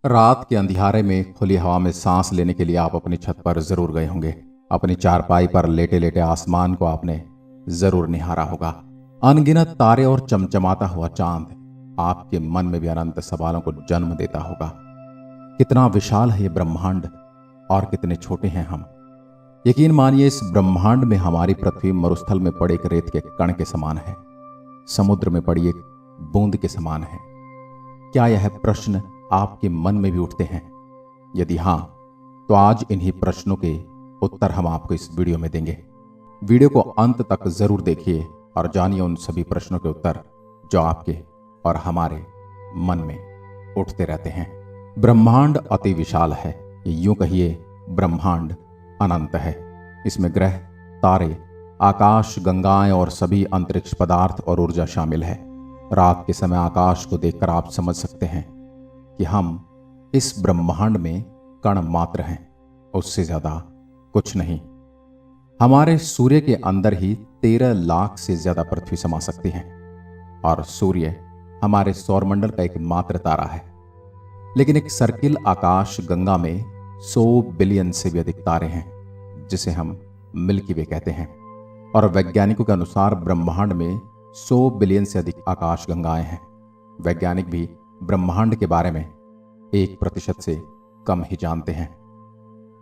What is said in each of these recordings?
रात के अंधियारे में खुली हवा में सांस लेने के लिए आप अपनी छत पर जरूर गए होंगे। अपनी चारपाई पर लेटे लेटे आसमान को आपने जरूर निहारा होगा। अनगिनत तारे और चमचमाता हुआ चांद आपके मन में भी अनंत सवालों को जन्म देता होगा। कितना विशाल है ये ब्रह्मांड और कितने छोटे हैं हम। यकीन मानिए, इस ब्रह्मांड में हमारी पृथ्वी मरुस्थल में पड़े एक रेत के कण के समान है, समुद्र में पड़ी एक बूंद के समान है। क्या यह प्रश्न आपके मन में भी उठते हैं? यदि हां, तो आज इन्हीं प्रश्नों के उत्तर हम आपको इस वीडियो में देंगे। वीडियो को अंत तक जरूर देखिए और जानिए उन सभी प्रश्नों के उत्तर जो आपके और हमारे मन में उठते रहते हैं। ब्रह्मांड अति विशाल है, यूं कहिए ब्रह्मांड अनंत है। इसमें ग्रह, तारे, आकाश गंगाएं और सभी अंतरिक्ष पदार्थ और ऊर्जा शामिल है। रात के समय आकाश को देखकर आप समझ सकते हैं कि हम इस ब्रह्मांड में कण मात्र हैं, उससे ज्यादा कुछ नहीं। हमारे सूर्य के अंदर ही 13 लाख से ज्यादा पृथ्वी समा सकती है और सूर्य हमारे सौरमंडल का एक मात्र तारा है। लेकिन एक सर्किल आकाश गंगा में 100 बिलियन से भी अधिक तारे हैं, जिसे हम मिल्की वे कहते हैं। और वैज्ञानिकों के अनुसार ब्रह्मांड में 100 बिलियन से अधिक आकाश गंगाएं हैं। वैज्ञानिक भी ब्रह्मांड के बारे में 1% से कम ही जानते हैं।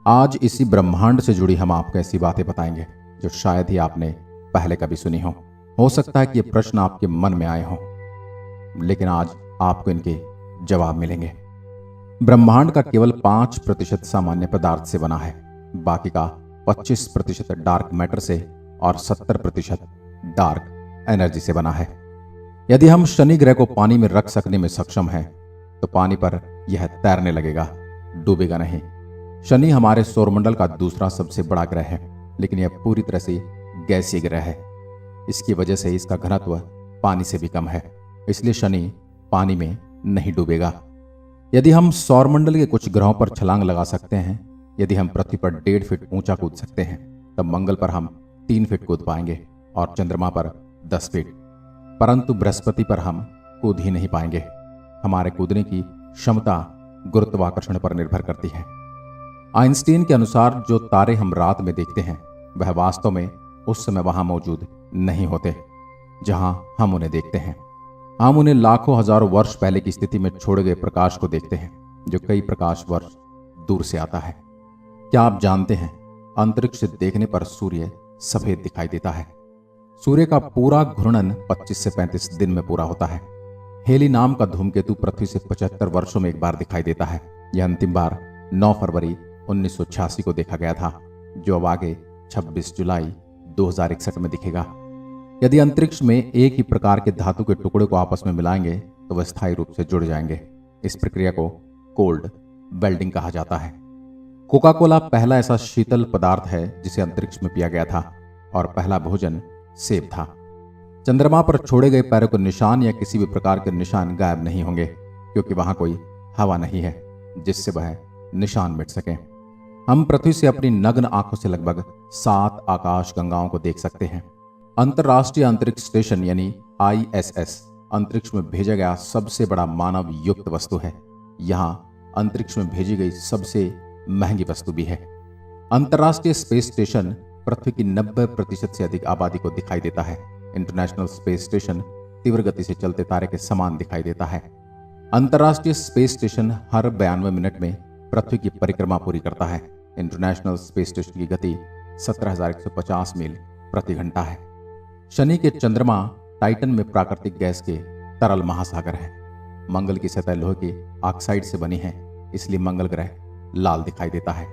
आज इसी ब्रह्मांड से जुड़ी हम आपको ऐसी बातें बताएंगे जो शायद ही आपने पहले कभी सुनी हो सकता है कि ये प्रश्न आपके मन में आए हों, लेकिन आज आपको इनके जवाब मिलेंगे। ब्रह्मांड का केवल 5% सामान्य पदार्थ से बना है, बाकी का 25% डार्क मैटर से और 70% डार्क एनर्जी से बना है। यदि हम शनि ग्रह को पानी में रख सकने में सक्षम हैं, तो पानी पर यह तैरने लगेगा, डूबेगा नहीं। शनि हमारे सौरमंडल का दूसरा सबसे बड़ा ग्रह है, लेकिन यह पूरी तरह से गैसीय ग्रह है। इसकी वजह से इसका घनत्व पानी से भी कम है, इसलिए शनि पानी में नहीं डूबेगा। यदि हम सौरमंडल के कुछ ग्रहों पर छलांग लगा सकते हैं, यदि हम पृथ्वी पर 1.5 फीट ऊंचा कूद सकते हैं, तब मंगल पर हम 3 फीट कूद पाएंगे और चंद्रमा पर 10 फीट। परंतु बृहस्पति पर हम कूद ही नहीं पाएंगे। हमारे कूदने की क्षमता गुरुत्वाकर्षण पर निर्भर करती है। आइंस्टीन के अनुसार जो तारे हम रात में देखते हैं, वह वास्तव में उस समय वहां मौजूद नहीं होते जहां हम उन्हें देखते हैं। हम उन्हें लाखों हजारों वर्ष पहले की स्थिति में छोड़े गए प्रकाश को देखते हैं, जो कई प्रकाश वर्ष दूर से आता है। क्या आप जानते हैं, अंतरिक्ष से देखने पर सूर्य सफेद दिखाई देता है। सूर्य का पूरा घूर्णन 25 से 35 दिन में पूरा होता है। हेली नाम का धूमकेतु पृथ्वी से 75 वर्षों में एक बार दिखाई देता है। यह अंतिम बार 9 फरवरी 1986 को देखा गया था, जो अब आगे 26 जुलाई 2061 में दिखेगा। यदि अंतरिक्ष में एक ही प्रकार के धातु के टुकड़े को आपस में मिलाएंगे, तो वह स्थायी रूप से जुड़ जाएंगे। इस प्रक्रिया को कोल्ड वेल्डिंग कहा जाता है। कोका कोला पहला ऐसा शीतल पदार्थ है जिसे अंतरिक्ष में पिया गया था, और पहला भोजन सेब था। चंद्रमा पर छोड़े गए पैरों के निशान या किसी भी प्रकार के निशान गायब नहीं होंगे, क्योंकि वहां कोई हवा नहीं है जिससे वह निशान मिट सके। हम पृथ्वी से अपनी नग्न आंखों से लगभग 7 आकाश गंगाओं को देख सकते हैं। अंतर्राष्ट्रीय अंतरिक्ष स्टेशन यानी ISS अंतरिक्ष में भेजा गया सबसे बड़ा मानव युक्त वस्तु है। यहां अंतरिक्ष में भेजी गई सबसे महंगी वस्तु भी है। अंतर्राष्ट्रीय स्पेस स्टेशन पृथ्वी की 90% से अधिक आबादी को दिखाई देता है। इंटरनेशनल स्पेस स्टेशन तीव्र गति से चलते तारे के समान दिखाई देता है। अंतर्राष्ट्रीय स्पेस स्टेशन हर 92 मिनट में पृथ्वी की परिक्रमा पूरी करता है। इंटरनेशनल स्पेस स्टेशन की गति 17,150 मील प्रति घंटा है। शनि के चंद्रमा टाइटन में प्राकृतिक गैस के तरल महासागर है। मंगल की सतह लोहे के ऑक्साइड से बनी है, इसलिए मंगल ग्रह लाल दिखाई देता है।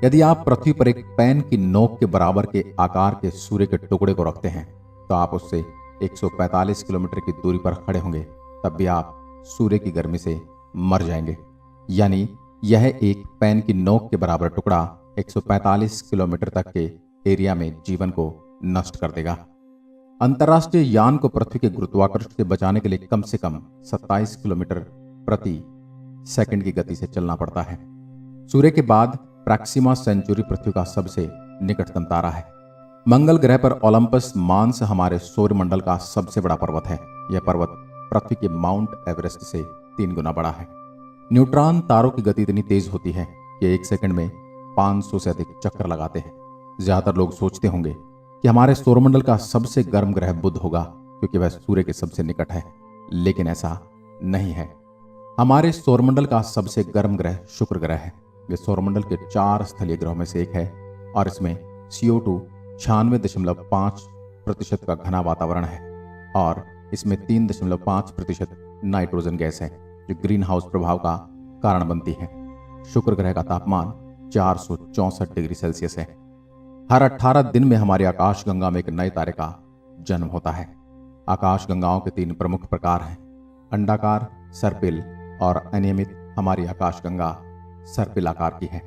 यदि आप पृथ्वी पर एक पेन की नोक के बराबर के आकार के सूर्य के टुकड़े को रखते हैं, तो आप उससे 145 किलोमीटर की दूरी पर खड़े होंगे, तब भी आप सूर्य की गर्मी से मर जाएंगे। यानी यह एक पेन की नोक के बराबर टुकड़ा 145 किलोमीटर तक के एरिया में जीवन को नष्ट कर देगा। अंतर्राष्ट्रीय यान को पृथ्वी के गुरुत्वाकर्षण से बचाने के लिए कम से कम 27 किलोमीटर प्रति सेकंड की गति से चलना पड़ता है। सूर्य के बाद प्रैक्सिमा सेंचुरी पृथ्वी का सबसे निकटतम तारा है। मंगल ग्रह पर ओलंपस मांस हमारे सौरमंडल का सबसे बड़ा पर्वत है। यह पर्वत पृथ्वी के माउंट एवरेस्ट से 3 गुना बड़ा है। न्यूट्रॉन तारों की गति इतनी तेज होती है कि 1 सेकंड में 500 से अधिक चक्कर लगाते हैं। ज्यादातर लोग सोचते होंगे कि हमारे सौरमंडल का सबसे गर्म ग्रह बुध होगा क्योंकि वह सूर्य के सबसे निकट है, लेकिन ऐसा नहीं है। हमारे सौरमंडल का सबसे गर्म ग्रह शुक्र ग्रह है। यह सौरमंडल के 4 स्थलीय ग्रहों में से एक है और इसमें CO2 96.5% का घना वातावरण है और इसमें 3.5% नाइट्रोजन गैस है जो ग्रीन हाउस प्रभाव का कारण बनती है। शुक्र ग्रह का तापमान 464 डिग्री सेल्सियस है। हर 18 दिन में हमारी आकाशगंगा में एक नए तारे का जन्म होता है। आकाशगंगाओं के 3 प्रमुख प्रकार हैं, अंडाकार, सर्पिल और अनियमित। हमारी आकाशगंगा सर्पिल आकार की है।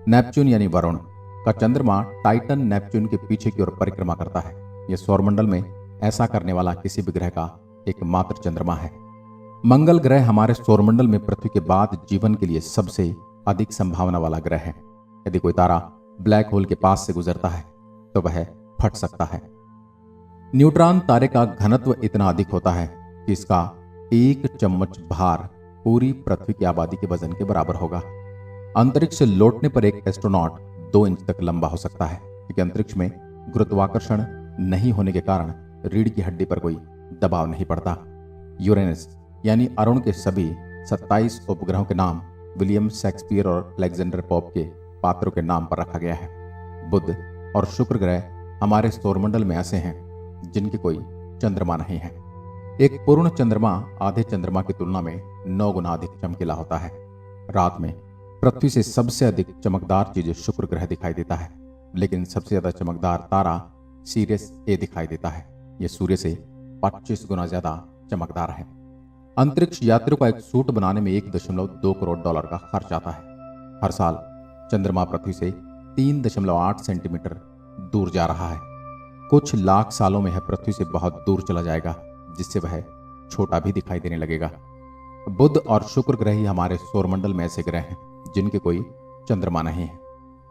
नेपच्यून यानी वरुण का चंद्रमा टाइटन नेपच्यून के पीछे की ओर परिक्रमा करता है। यह सौरमंडल में ऐसा करने वाला किसी भी ग्रह का एकमात्र चंद्रमा है। मंगल ग्रह हमारे सौरमंडल में पृथ्वी के बाद जीवन के लिए सबसे अधिक संभावना वाला ग्रह है। यदि कोई तारा ब्लैक होल के पास से गुजरता है तो वह फट सकता है। न्यूट्रॉन तारे का घनत्व इतना अधिक होता है कि इसका 1 चम्मच भार पूरी पृथ्वी की आबादी के वजन के बराबर होगा। अंतरिक्ष से लौटने पर एक एस्ट्रोनॉट 2 इंच तक लंबा हो सकता है क्योंकि अंतरिक्ष में गुरुत्वाकर्षण नहीं होने के कारण रीढ़ की हड्डी पर कोई दबाव नहीं पड़ता। यूरेनस यानी अरुण के सभी 27 उपग्रहों के नाम विलियम शेक्सपियर और अलेक्जेंडर पोप के पात्रों के नाम पर रखा गया है। बुध और शुक्र ग्रह हमारे सौरमंडल में ऐसे हैं जिनके कोई चंद्रमा नहीं है। एक पूर्ण चंद्रमा आधे चंद्रमा की तुलना में 9 गुना अधिक चमकीला होता है। रात में पृथ्वी से सबसे अधिक चमकदार चीज शुक्र ग्रह दिखाई देता है, लेकिन सबसे ज्यादा चमकदार तारा सीरियस ए दिखाई देता है। यह सूर्य से 25 गुना ज्यादा चमकदार है। अंतरिक्ष यात्रियों का एक सूट बनाने में $1.2 करोड़ का खर्च आता है। हर साल चंद्रमा पृथ्वी से 3.8 सेंटीमीटर दूर जा रहा है। कुछ लाख सालों में यह पृथ्वी से बहुत दूर चला जाएगा, जिससे वह छोटा भी दिखाई देने लगेगा। बुध और शुक्र ग्रह ही हमारे सौरमंडल में ऐसे ग्रह हैं जिनके कोई चंद्रमा नहीं है।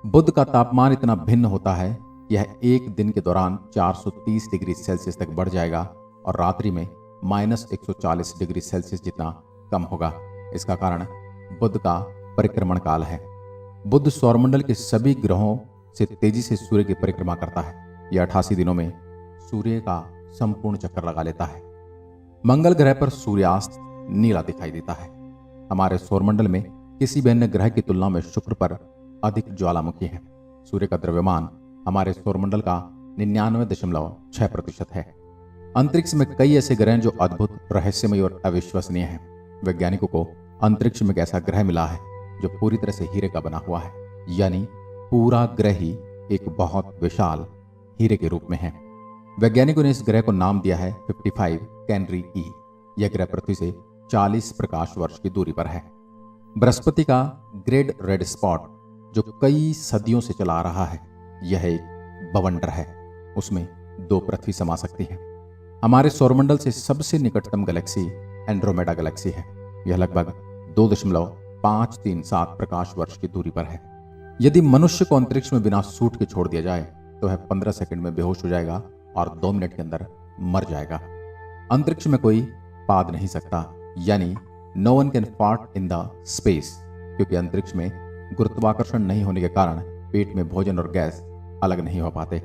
बुध का तापमान इतना भिन्न होता है कि यह एक दिन के दौरान 430 डिग्री सेल्सियस तक बढ़ जाएगा और रात्रि में -140 डिग्री सेल्सियस जितना कम होगा। इसका कारण बुध का परिक्रमण काल है। बुध सौरमंडल के सभी ग्रहों से तेजी से सूर्य की परिक्रमा करता है। यह 88 दिनों में सूर्य का संपूर्ण चक्कर लगा लेता है। मंगल ग्रह पर सूर्यास्त नीला दिखाई देता है। हमारे सौरमंडल में किसी भी अन्य ग्रह की तुलना में शुक्र पर अधिक ज्वालामुखी है। सूर्य का द्रव्यमान हमारे सौरमंडल का 99.6% है। अंतरिक्ष में कई ऐसे ग्रह हैं जो अद्भुत, रहस्यमय और अविश्वसनीय हैं। वैज्ञानिकों को अंतरिक्ष में एक ऐसा ग्रह मिला है जो पूरी तरह से हीरे का बना हुआ है, यानी पूरा ग्रह ही एक बहुत विशाल हीरे के रूप में है। वैज्ञानिकों ने इस ग्रह को नाम दिया है 55 कैनरी ई। यह ग्रह पृथ्वी से 40 प्रकाश वर्ष की दूरी पर है। बृहस्पति का ग्रेट रेड स्पॉट जो कई सदियों से चला आ रहा है, यह एक बवंडर है। उसमें 2 पृथ्वी समा सकती है। हमारे सौरमंडल से सबसे निकटतम गैलेक्सी एंड्रोमेडा गैलेक्सी है। यह लगभग 2.537 प्रकाश वर्ष की दूरी पर है। यदि मनुष्य को अंतरिक्ष में बिना सूट के छोड़ दिया जाए तो वह 15 सेकंड में बेहोश हो जाएगा और 2 मिनट के अंदर मर जाएगा। अंतरिक्ष में कोई पाद नहीं सकता, यानी no one can fart in the space, क्योंकि अंतरिक्ष में गुरुत्वाकर्षण नहीं होने के कारण पेट में भोजन और गैस अलग नहीं हो पाते।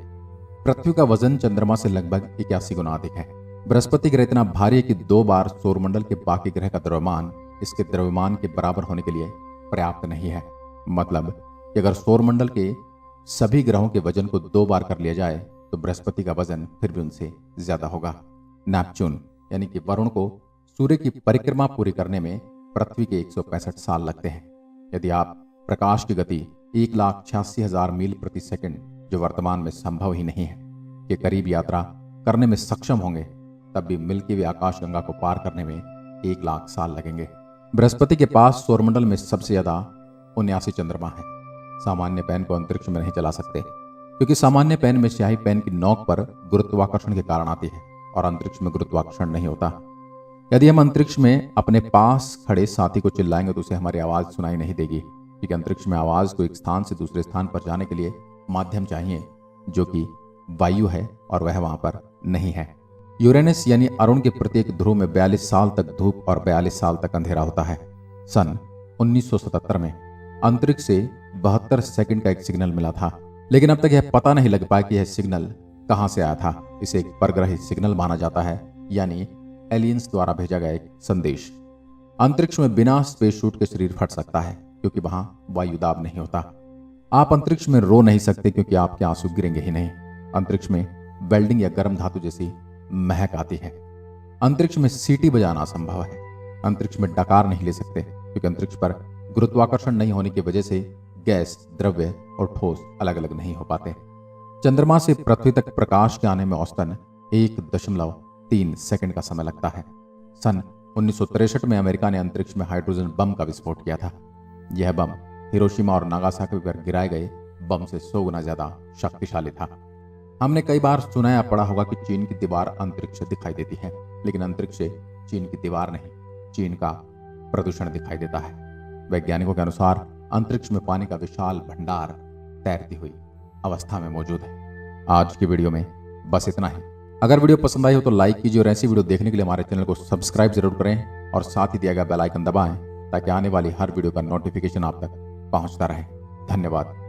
पृथ्वी का वजन चंद्रमा से लगभग 81 गुना अधिक है। बृहस्पति ग्रह इतना भारी है कि 2 बार सौरमंडल के बाकी ग्रह का द्रव्यमान इसके द्रव्यमान के बराबर होने के लिए पर्याप्त नहीं है। मतलब कि अगर सौरमंडल के सभी ग्रहों के वजन को 2 बार कर लिया जाए तो बृहस्पति का वजन फिर भी उनसे ज्यादा होगा। नेपच्यून यानी कि वरुण को सूर्य की परिक्रमा पूरी करने में पृथ्वी के 165 साल लगते हैं। यदि आप प्रकाश की गति 1,86,000 मील प्रति सेकंड, जो वर्तमान में संभव ही नहीं है, के करीब यात्रा करने में सक्षम होंगे, तब भी मिल्की वे आकाशगंगा को पार करने में 1 लाख साल लगेंगे। बृहस्पति के पास सौरमंडल में सबसे ज्यादा 79 चंद्रमा है। सामान्य पेन को अंतरिक्ष में नहीं चला सकते, क्योंकि सामान्य पेन में स्याही पेन की नोक पर गुरुत्वाकर्षण के कारण आती है और अंतरिक्ष में गुरुत्वाकर्षण नहीं होता। यदि हम अंतरिक्ष में अपने पास खड़े साथी को चिल्लाएंगे तो उसे हमारी आवाज सुनाई नहीं देगी, क्योंकि अंतरिक्ष में आवाज को एक स्थान से दूसरे स्थान पर जाने के लिए माध्यम चाहिए, जो कि वायु है, और वह वहां पर नहीं है। यूरेनस यानी अरुण के प्रत्येक ध्रुव में 42 साल तक धूप और 42 साल तक अंधेरा होता है। सन 1977 में अंतरिक्ष से 72 सेकंड का एक सिग्नल मिला था, लेकिन अब तक यह पता नहीं लग पाया कि यह सिग्नल कहां से आया था। इसे एक परग्रही सिग्नल माना जाता है, यानी एलियंस द्वारा भेजा गया एक संदेश। अंतरिक्ष में बिना स्पेस सूट के शरीर फट सकता है क्योंकि वहां वायुदाब नहीं होता। आप अंतरिक्ष में रो नहीं सकते क्योंकि आपके आंसू गिरेंगे ही नहीं। अंतरिक्ष में वेल्डिंग या गर्म धातु जैसी महक आती है। अंतरिक्ष में सीटी बजाना असंभव है। अंतरिक्ष में डकार नहीं ले सकते क्योंकि अंतरिक्ष पर गुरुत्वाकर्षण नहीं होने की वजह से गैस, द्रव्य और ठोस अलग अलग नहीं हो पाते। चंद्रमा से पृथ्वी तक प्रकाश के आने में औसतन 1.3 सेकंड का समय लगता है। सन 1963 में अमेरिका ने अंतरिक्ष में हाइड्रोजन बम का विस्फोट किया था। यह बम हिरोशिमा और नागासाकी पर गिराए गए बम से 100 गुना ज्यादा शक्तिशाली था। हमने कई बार सुना या पढ़ा होगा कि चीन की दीवार अंतरिक्ष से दिखाई देती है, लेकिन अंतरिक्ष से चीन की दीवार नहीं, चीन का प्रदूषण दिखाई देता है। वैज्ञानिकों के अनुसार अंतरिक्ष में पानी का विशाल भंडार तैरती हुई अवस्था में मौजूद है। आज की वीडियो में बस इतना ही। अगर वीडियो पसंद आई हो तो लाइक कीजिए और ऐसी वीडियो देखने के लिए हमारे चैनल को सब्सक्राइब जरूर करें और साथ ही दिया गया बेल आइकन दबाएं ताकि आने वाली हर वीडियो का नोटिफिकेशन आप तक पहुंचता रहे। धन्यवाद।